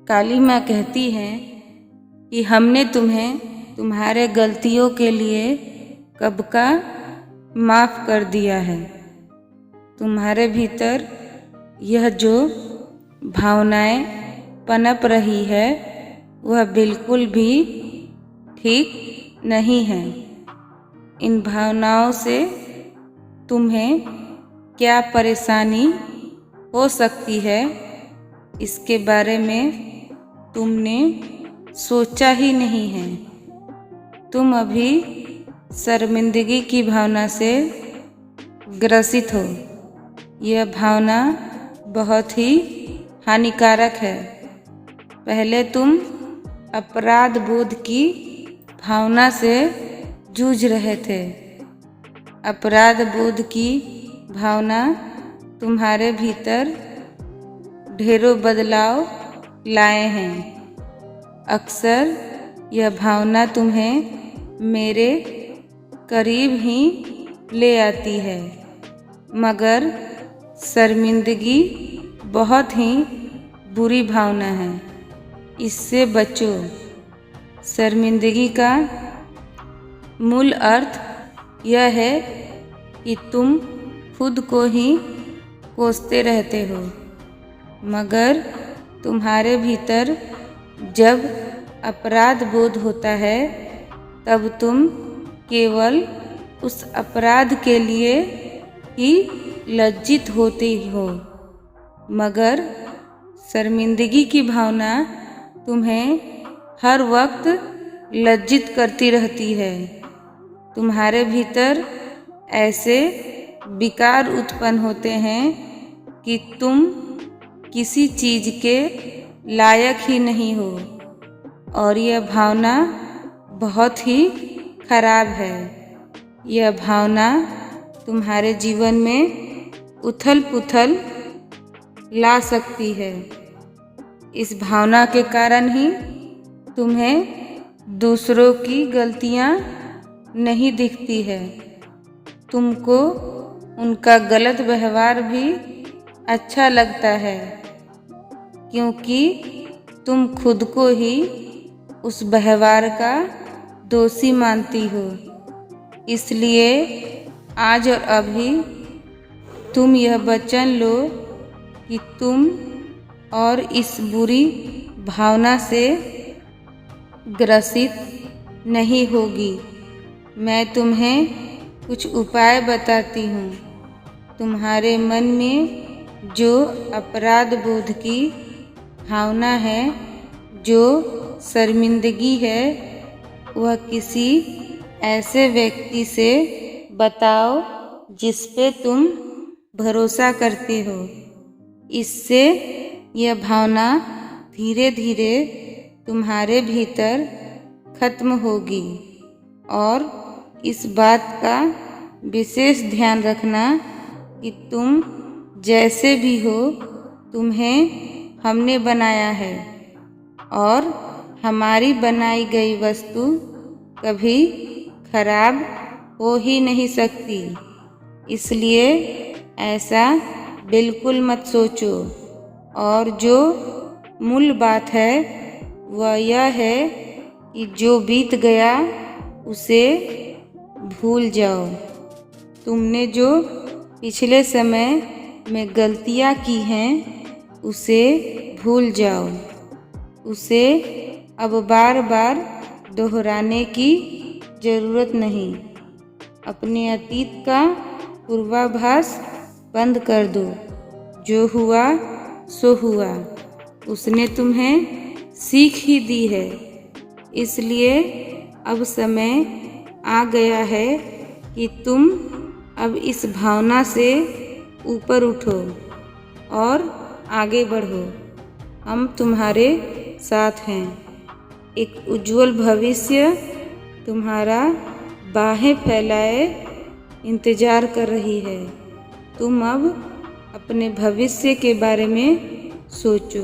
काली माँ कहती हैं कि हमने तुम्हें तुम्हारे गलतियों के लिए कब का माफ़ कर दिया है। तुम्हारे भीतर यह जो भावनाएं पनप रही है वह बिल्कुल भी ठीक नहीं है। इन भावनाओं से तुम्हें क्या परेशानी हो सकती है इसके बारे में तुमने सोचा ही नहीं है। तुम अभी शर्मिंदगी की भावना से ग्रसित हो। यह भावना बहुत ही हानिकारक है। पहले तुम अपराध बोध की भावना से जूझ रहे थे। अपराध बोध की भावना तुम्हारे भीतर ढेरों बदलाव लाए हैं। अक्सर यह भावना तुम्हें मेरे करीब ही ले आती है, मगर शर्मिंदगी बहुत ही बुरी भावना है। इससे बचो। शर्मिंदगी का मूल अर्थ यह है कि तुम खुद को ही कोसते रहते हो, मगर तुम्हारे भीतर जब अपराध बोध होता है तब तुम केवल उस अपराध के लिए ही लज्जित होते हो, मगर शर्मिंदगी की भावना तुम्हें हर वक्त लज्जित करती रहती है। तुम्हारे भीतर ऐसे विकार उत्पन्न होते हैं कि तुम किसी चीज़ के लायक ही नहीं हो, और यह भावना बहुत ही खराब है। यह भावना तुम्हारे जीवन में उथल पुथल ला सकती है। इस भावना के कारण ही तुम्हें दूसरों की गलतियाँ नहीं दिखती है। तुमको उनका गलत व्यवहार भी अच्छा लगता है, क्योंकि तुम खुद को ही उस व्यवहार का दोषी मानती हो। इसलिए आज और अभी तुम यह वचन लो कि तुम और इस बुरी भावना से ग्रसित नहीं होगी। मैं तुम्हें कुछ उपाय बताती हूँ। तुम्हारे मन में जो अपराध बोध की भावना है, जो शर्मिंदगी है, वह किसी ऐसे व्यक्ति से बताओ जिस पे तुम भरोसा करते हो। इससे यह भावना धीरे धीरे तुम्हारे भीतर खत्म होगी। और इस बात का विशेष ध्यान रखना कि तुम जैसे भी हो, तुम्हें हमने बनाया है, और हमारी बनाई गई वस्तु कभी खराब हो ही नहीं सकती। इसलिए ऐसा बिल्कुल मत सोचो। और जो मूल बात है वह यह है कि जो बीत गया उसे भूल जाओ। तुमने जो पिछले समय में गलतियाँ की हैं उसे भूल जाओ। उसे अब बार बार दोहराने की ज़रूरत नहीं। अपने अतीत का पूर्वाभास बंद कर दो। जो हुआ सो हुआ। उसने तुम्हें सीख ही दी है। इसलिए अब समय आ गया है कि तुम अब इस भावना से ऊपर उठो और आगे बढ़ो। हम तुम्हारे साथ हैं। एक उज्जवल भविष्य तुम्हारा बाहें फैलाए इंतज़ार कर रही है। तुम अब अपने भविष्य के बारे में सोचो।